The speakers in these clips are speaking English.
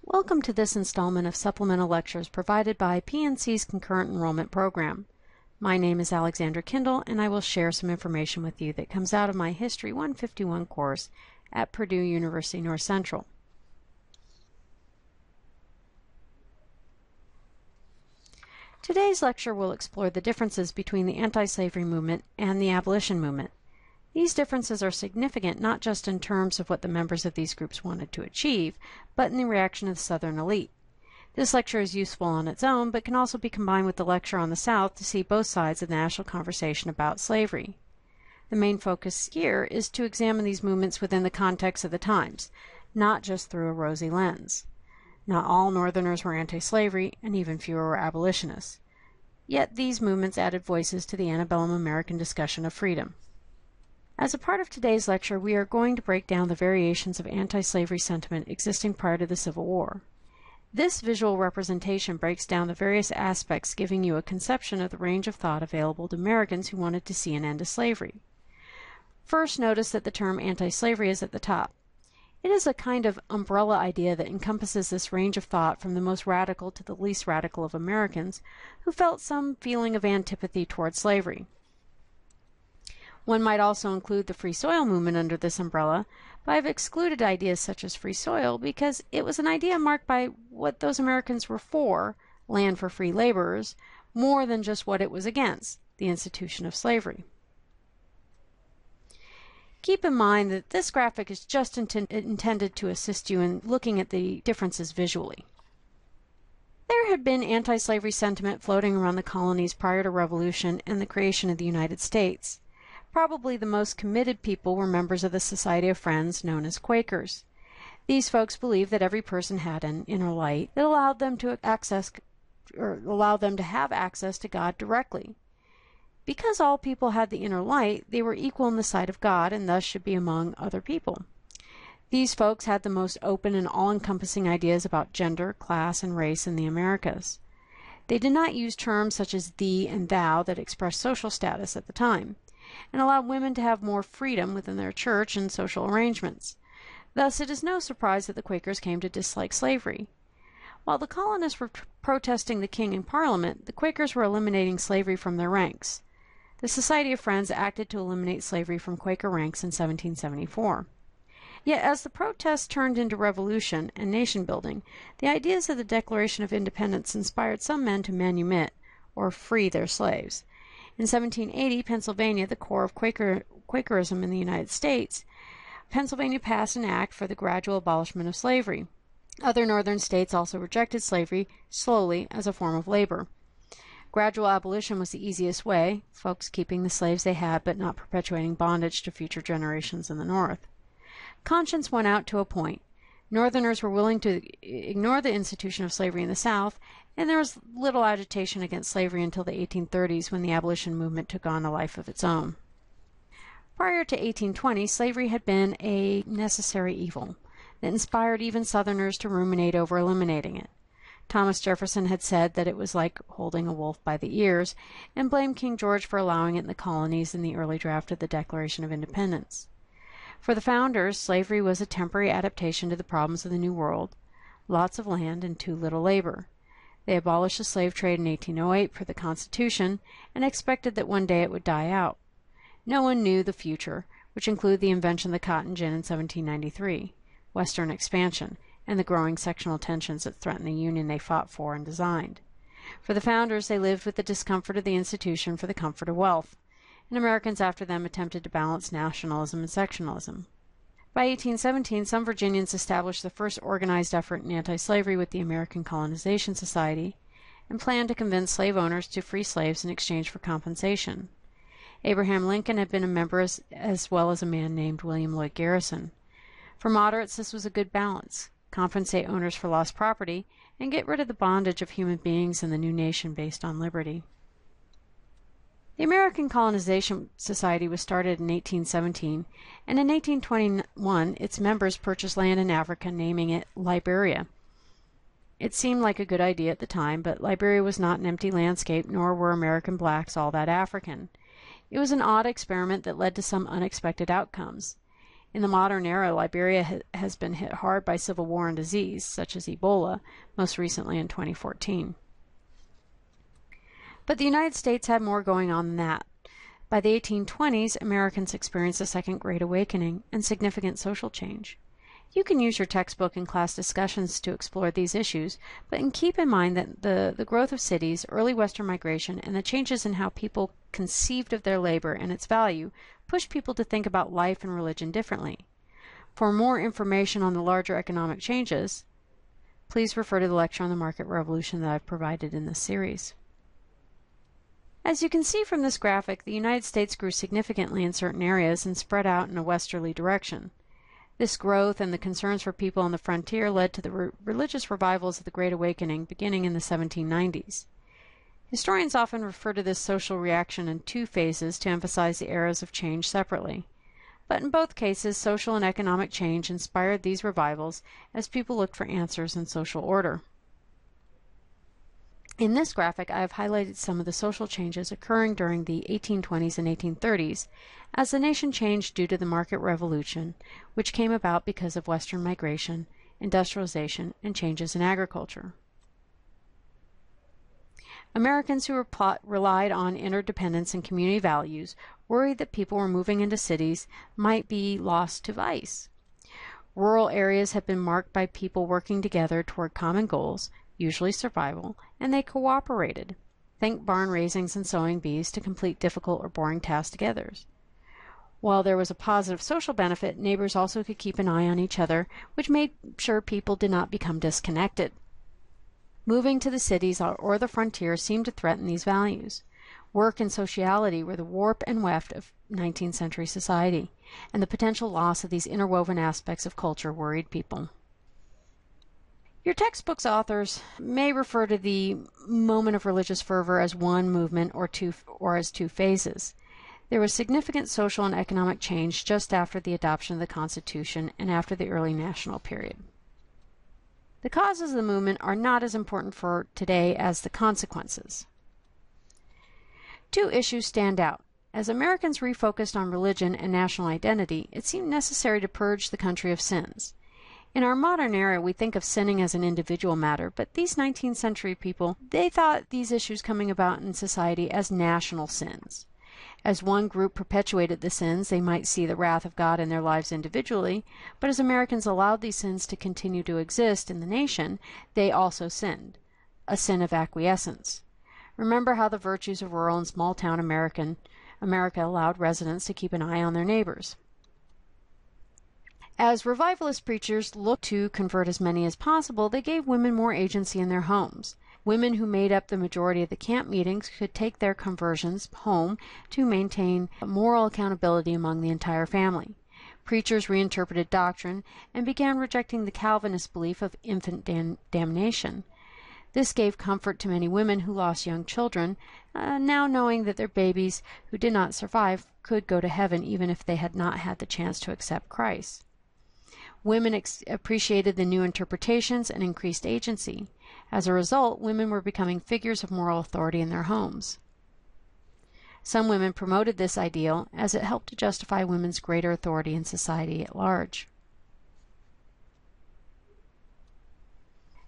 Welcome to this installment of supplemental lectures provided by PNC's Concurrent Enrollment Program. My name is Alexandra Kindle, and I will share some information with you that comes out of my History 151 course at Purdue University North Central. Today's lecture will explore the differences between the anti-slavery movement and the abolition movement. These differences are significant not just in terms of what the members of these groups wanted to achieve, but in the reaction of the Southern elite. This lecture is useful on its own, but can also be combined with the lecture on the South to see both sides of the national conversation about slavery. The main focus here is to examine these movements within the context of the times, not just through a rosy lens. Not all Northerners were anti-slavery, and even fewer were abolitionists. Yet these movements added voices to the antebellum American discussion of freedom. As a part of today's lecture, we are going to break down the variations of anti-slavery sentiment existing prior to the Civil War. This visual representation breaks down the various aspects, giving you a conception of the range of thought available to Americans who wanted to see an end to slavery. First, notice that the term anti-slavery is at the top. It is a kind of umbrella idea that encompasses this range of thought from the most radical to the least radical of Americans who felt some feeling of antipathy towards slavery. One might also include the free soil movement under this umbrella, but I've excluded ideas such as free soil because it was an idea marked by what those Americans were for, land for free laborers, more than just what it was against, the institution of slavery. Keep in mind that this graphic is just intended to assist you in looking at the differences visually. There had been anti-slavery sentiment floating around the colonies prior to Revolution and the creation of the United States. Probably the most committed people were members of the Society of Friends, known as Quakers. These folks believed that every person had an inner light that allowed them to have access to God directly. Because all people had the inner light, they were equal in the sight of God and thus should be among other people. These folks had the most open and all-encompassing ideas about gender, class, and race in the Americas. They did not use terms such as thee and thou that expressed social status at the time, and allowed women to have more freedom within their church and social arrangements. Thus, it is no surprise that the Quakers came to dislike slavery. While the colonists were protesting the king and Parliament, the Quakers were eliminating slavery from their ranks. The Society of Friends acted to eliminate slavery from Quaker ranks in 1774. Yet, as the protests turned into revolution and nation-building, the ideas of the Declaration of Independence inspired some men to manumit, or free their slaves. In 1780, Pennsylvania, the core of Quakerism in the United States, Pennsylvania passed an act for the gradual abolishment of slavery. Other northern states also rejected slavery slowly as a form of labor. Gradual abolition was the easiest way, folks keeping the slaves they had but not perpetuating bondage to future generations in the North. Conscience went out to a point. Northerners were willing to ignore the institution of slavery in the South, and there was little agitation against slavery until the 1830s when the abolition movement took on a life of its own. Prior to 1820, slavery had been a necessary evil that inspired even Southerners to ruminate over eliminating it. Thomas Jefferson had said that it was like holding a wolf by the ears, and blamed King George for allowing it in the colonies in the early draft of the Declaration of Independence. For the founders, slavery was a temporary adaptation to the problems of the New World, lots of land and too little labor. They abolished the slave trade in 1808 for the Constitution and expected that one day it would die out. No one knew the future, which included the invention of the cotton gin in 1793, Western expansion, and the growing sectional tensions that threatened the Union they fought for and designed. For the founders, they lived with the discomfort of the institution for the comfort of wealth, and Americans after them attempted to balance nationalism and sectionalism. By 1817, some Virginians established the first organized effort in anti-slavery with the American Colonization Society and planned to convince slave owners to free slaves in exchange for compensation. Abraham Lincoln had been a member as well as a man named William Lloyd Garrison. For moderates, this was a good balance: compensate owners for lost property and get rid of the bondage of human beings in the new nation based on liberty. The American Colonization Society was started in 1817, and in 1821 its members purchased land in Africa, naming it Liberia. It seemed like a good idea at the time, but Liberia was not an empty landscape, nor were American blacks all that African. It was an odd experiment that led to some unexpected outcomes. In the modern era, Liberia has been hit hard by civil war and disease, such as Ebola, most recently in 2014. But the United States had more going on than that. By the 1820s, Americans experienced a second Great Awakening and significant social change. You can use your textbook and class discussions to explore these issues, but keep in mind that the growth of cities, early Western migration, and the changes in how people conceived of their labor and its value pushed people to think about life and religion differently. For more information on the larger economic changes, please refer to the lecture on the market revolution that I've provided in this series. As you can see from this graphic, the United States grew significantly in certain areas and spread out in a westerly direction. This growth and the concerns for people on the frontier led to the religious revivals of the Great Awakening beginning in the 1790s. Historians often refer to this social reaction in two phases to emphasize the eras of change separately. But in both cases, social and economic change inspired these revivals as people looked for answers in social order. In this graphic, I have highlighted some of the social changes occurring during the 1820s and 1830s as the nation changed due to the market revolution, which came about because of Western migration, industrialization, and changes in agriculture. Americans who relied on interdependence and community values worried that people were moving into cities might be lost to vice. Rural areas had been marked by people working together toward common goals, usually survival, and they cooperated. Think barn raisings and sowing bees to complete difficult or boring tasks together. While there was a positive social benefit, neighbors also could keep an eye on each other, which made sure people did not become disconnected. Moving to the cities or the frontier seemed to threaten these values. Work and sociality were the warp and weft of 19th century society, and the potential loss of these interwoven aspects of culture worried people. Your textbook's authors may refer to the moment of religious fervor as one movement or as two phases. There was significant social and economic change just after the adoption of the Constitution and after the early national period. The causes of the movement are not as important for today as the consequences. Two issues stand out. As Americans refocused on religion and national identity, it seemed necessary to purge the country of sins. In our modern era, we think of sinning as an individual matter, but these 19th century people, they thought these issues coming about in society as national sins. As one group perpetuated the sins, they might see the wrath of God in their lives individually, but as Americans allowed these sins to continue to exist in the nation, they also sinned, a sin of acquiescence. Remember how the virtues of rural and small-town America allowed residents to keep an eye on their neighbors. As revivalist preachers looked to convert as many as possible, they gave women more agency in their homes. Women who made up the majority of the camp meetings could take their conversions home to maintain moral accountability among the entire family. Preachers reinterpreted doctrine and began rejecting the Calvinist belief of infant damnation. This gave comfort to many women who lost young children, now knowing that their babies who did not survive could go to heaven even if they had not had the chance to accept Christ. Women appreciated the new interpretations and increased agency. As a result, women were becoming figures of moral authority in their homes. Some women promoted this ideal as it helped to justify women's greater authority in society at large.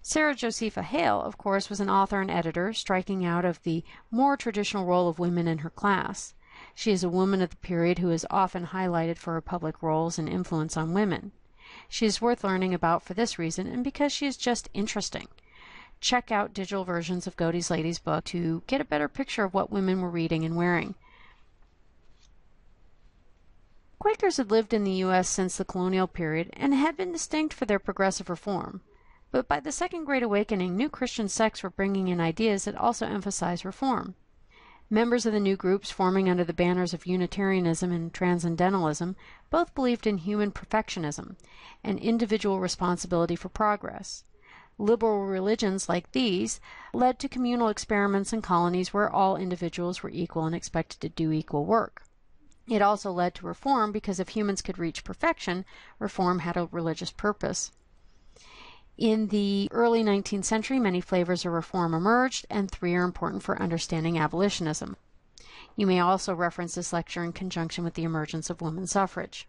Sarah Josepha Hale, of course, was an author and editor, striking out of the more traditional role of women in her class. She is a woman of the period who is often highlighted for her public roles and influence on women. She is worth learning about for this reason and because she is just interesting. Check out digital versions of Godey's Lady's book to get a better picture of what women were reading and wearing. Quakers had lived in the U.S. since the colonial period and had been distinct for their progressive reform. But by the Second Great Awakening, new Christian sects were bringing in ideas that also emphasized reform. Members of the new groups forming under the banners of Unitarianism and Transcendentalism both believed in human perfectionism and individual responsibility for progress. Liberal religions like these led to communal experiments in colonies where all individuals were equal and expected to do equal work. It also led to reform because if humans could reach perfection, reform had a religious purpose. In the early 19th century, many flavors of reform emerged, and three are important for understanding abolitionism. You may also reference this lecture in conjunction with the emergence of women's suffrage.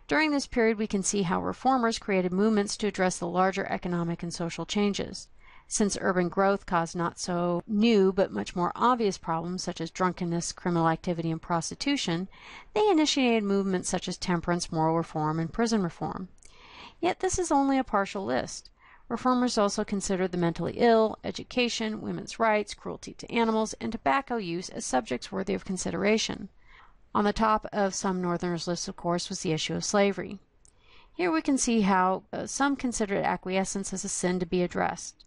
During this period, we can see how reformers created movements to address the larger economic and social changes. Since urban growth caused not so new but much more obvious problems such as drunkenness, criminal activity, and prostitution, they initiated movements such as temperance, moral reform, and prison reform. Yet this is only a partial list. Reformers also considered the mentally ill, education, women's rights, cruelty to animals, and tobacco use as subjects worthy of consideration. On the top of some Northerners' lists, of course, was the issue of slavery. Here we can see how some considered acquiescence as a sin to be addressed.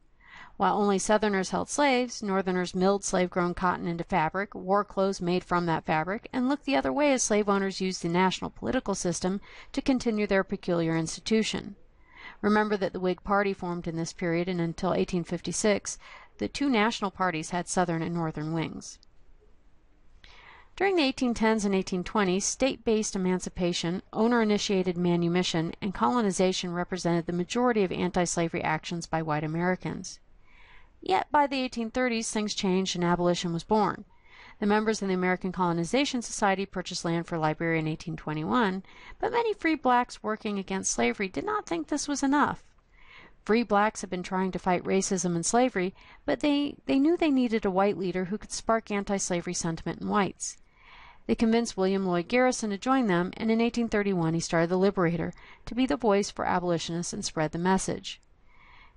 While only Southerners held slaves, Northerners milled slave-grown cotton into fabric, wore clothes made from that fabric, and looked the other way as slave owners used the national political system to continue their peculiar institution. Remember that the Whig Party formed in this period, and until 1856, the two national parties had Southern and Northern wings. During the 1810s and 1820s, state-based emancipation, owner-initiated manumission, and colonization represented the majority of anti-slavery actions by white Americans. Yet by the 1830s, things changed and abolition was born. The members of the American Colonization Society purchased land for Liberia in 1821, but many free blacks working against slavery did not think this was enough. Free blacks had been trying to fight racism and slavery, but they knew they needed a white leader who could spark anti-slavery sentiment in whites. They convinced William Lloyd Garrison to join them, and in 1831 he started the Liberator to be the voice for abolitionists and spread the message.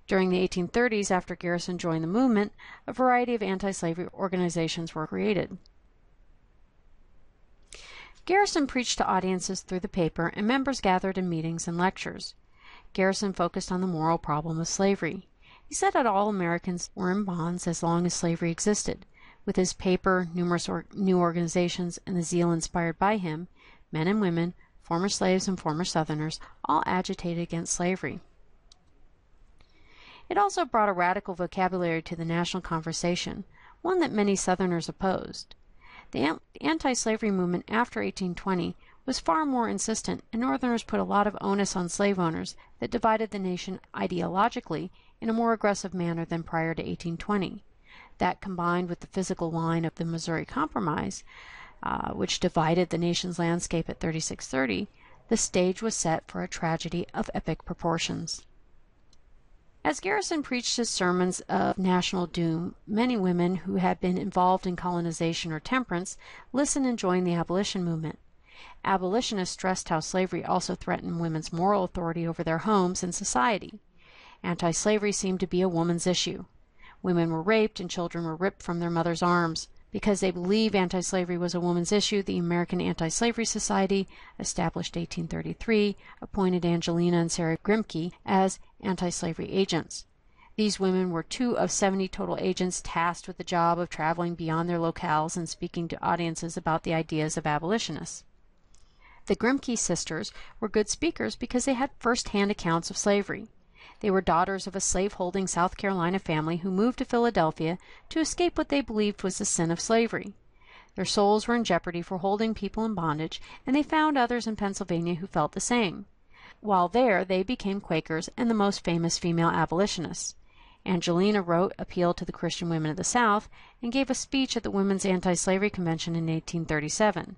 During the 1830s, after Garrison joined the movement, a variety of anti-slavery organizations were created. Garrison preached to audiences through the paper, and members gathered in meetings and lectures. Garrison focused on the moral problem of slavery. He said that all Americans were in bonds as long as slavery existed. With his paper, numerous new organizations, and the zeal inspired by him, men and women, former slaves and former Southerners, all agitated against slavery. It also brought a radical vocabulary to the national conversation, one that many Southerners opposed. The anti-slavery movement after 1820 was far more insistent, and Northerners put a lot of onus on slave owners that divided the nation ideologically in a more aggressive manner than prior to 1820. That, combined with the physical line of the Missouri Compromise, which divided the nation's landscape at 3630, the stage was set for a tragedy of epic proportions. As Garrison preached his sermons of national doom, many women who had been involved in colonization or temperance listened and joined the abolition movement. Abolitionists stressed how slavery also threatened women's moral authority over their homes and society. Anti-slavery seemed to be a woman's issue. Women were raped and children were ripped from their mothers' arms. Because they believed anti-slavery was a woman's issue, the American Anti-Slavery Society, established 1833, appointed Angelina and Sarah Grimke as anti-slavery agents. These women were 2 of 70 total agents tasked with the job of traveling beyond their locales and speaking to audiences about the ideas of abolitionists. The Grimke sisters were good speakers because they had first-hand accounts of slavery. They were daughters of a slave-holding South Carolina family who moved to Philadelphia to escape what they believed was the sin of slavery. Their souls were in jeopardy for holding people in bondage, and they found others in Pennsylvania who felt the same. While there, they became Quakers and the most famous female abolitionists. Angelina wrote Appeal to the Christian Women of the South and gave a speech at the Women's Anti-Slavery Convention in 1837.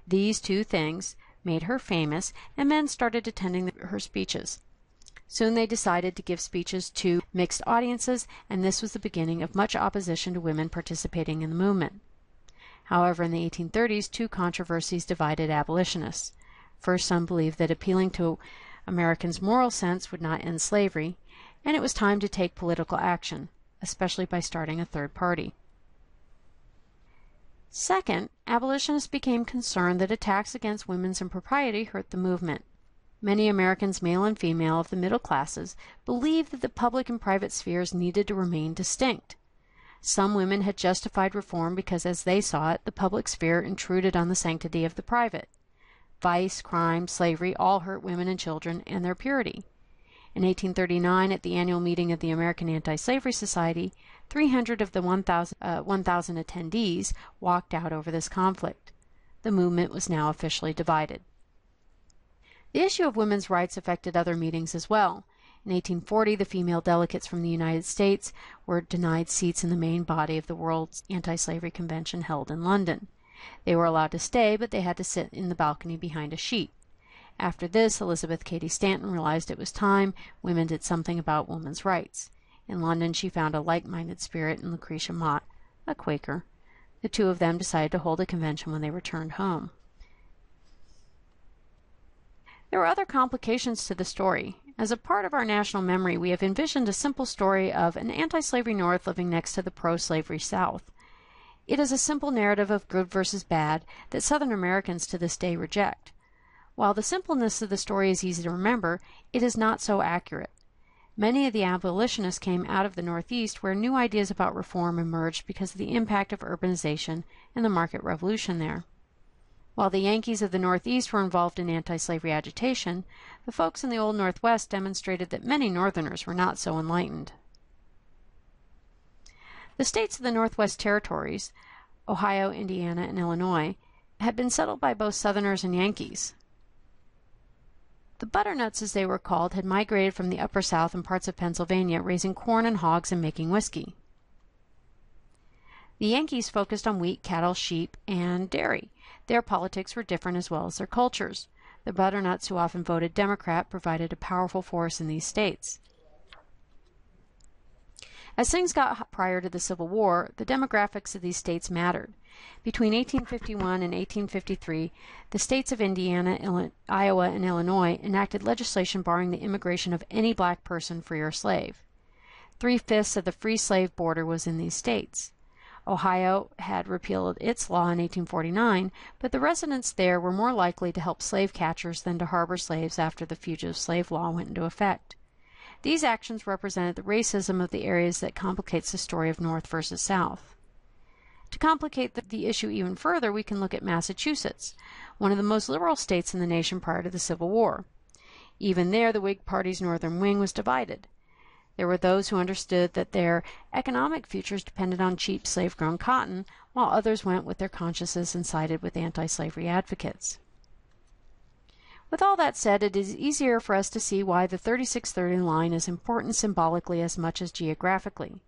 These 2 things made her famous, and men started attending her speeches. Soon they decided to give speeches to mixed audiences, and this was the beginning of much opposition to women participating in the movement. However, in the 1830s, 2 controversies divided abolitionists. First, some believed that appealing to Americans' moral sense would not end slavery, and it was time to take political action, especially by starting a third party. Second, abolitionists became concerned that attacks against women's impropriety hurt the movement. Many Americans, male and female, of the middle classes, believed that the public and private spheres needed to remain distinct. Some women had justified reform because, as they saw it, the public sphere intruded on the sanctity of the private. Vice, crime, slavery all hurt women and children and their purity. In 1839, at the annual meeting of the American Anti-Slavery Society, 300 of the 1,000 attendees walked out over this conflict. The movement was now officially divided. The issue of women's rights affected other meetings as well. In 1840, the female delegates from the United States were denied seats in the main body of the World's Anti-Slavery Convention held in London. They were allowed to stay, but they had to sit in the balcony behind a sheet. After this, Elizabeth Cady Stanton realized it was time women did something about women's rights. In London, she found a like-minded spirit in Lucretia Mott, a Quaker. The two of them decided to hold a convention when they returned home. There were other complications to the story. As a part of our national memory, we have envisioned a simple story of an anti-slavery North living next to the pro-slavery South. It is a simple narrative of good versus bad that Southern Americans to this day reject. While the simpleness of the story is easy to remember, it is not so accurate. Many of the abolitionists came out of the Northeast, where new ideas about reform emerged because of the impact of urbanization and the market revolution there. While the Yankees of the Northeast were involved in anti-slavery agitation, the folks in the old Northwest demonstrated that many Northerners were not so enlightened. The states of the Northwest Territories, Ohio, Indiana, and Illinois, had been settled by both Southerners and Yankees. The Butternuts, as they were called, had migrated from the Upper South and parts of Pennsylvania, raising corn and hogs and making whiskey. The Yankees focused on wheat, cattle, sheep, and dairy. Their politics were different as well as their cultures. The Butternuts, who often voted Democrat, provided a powerful force in these states. As things got hot prior to the Civil War, the demographics of these states mattered. Between 1851 and 1853, the states of Indiana, Iowa, and Illinois enacted legislation barring the immigration of any black person, free or slave. 3/5 of the free slave border was in these states. Ohio had repealed its law in 1849, but the residents there were more likely to help slave catchers than to harbor slaves after the Fugitive Slave Law went into effect. These actions represented the racism of the areas that complicates the story of North versus South. To complicate the issue even further, we can look at Massachusetts, one of the most liberal states in the nation prior to the Civil War. Even there, the Whig Party's northern wing was divided. There were those who understood that their economic futures depended on cheap slave-grown cotton, while others went with their consciences and sided with anti-slavery advocates. With all that said, it is easier for us to see why the 3630 line is important symbolically as much as geographically.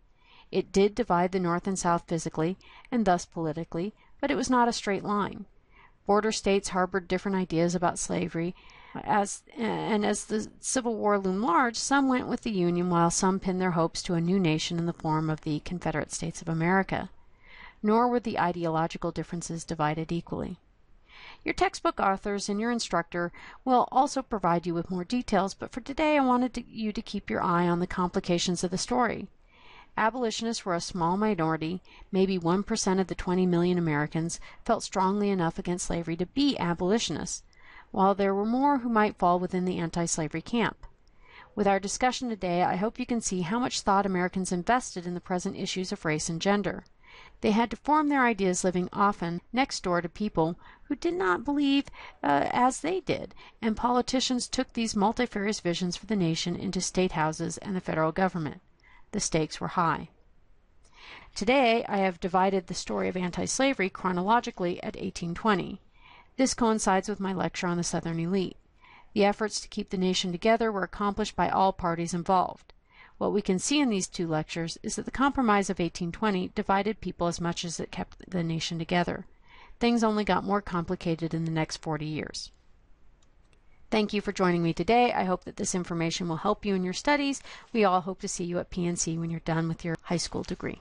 It did divide the North and South physically, and thus politically, but it was not a straight line. Border states harbored different ideas about slavery, as the Civil War loomed large, some went with the Union while some pinned their hopes to a new nation in the form of the Confederate States of America. Nor were the ideological differences divided equally. Your textbook authors and your instructor will also provide you with more details, but for today I wanted you to keep your eye on the complications of the story. Abolitionists were a small minority. Maybe 1% of the 20 million Americans felt strongly enough against slavery to be abolitionists, while there were more who might fall within the anti-slavery camp. With our discussion today, I hope you can see how much thought Americans invested in the present issues of race and gender. They had to form their ideas living often next door to people who did not believe as they did, and politicians took these multifarious visions for the nation into state houses and the federal government. The stakes were high. Today, I have divided the story of anti-slavery chronologically at 1820. This coincides with my lecture on the Southern elite. The efforts to keep the nation together were accomplished by all parties involved. What we can see in these two lectures is that the Compromise of 1820 divided people as much as it kept the nation together. Things only got more complicated in the next 40 years. Thank you for joining me today. I hope that this information will help you in your studies. We all hope to see you at PNC when you're done with your high school degree.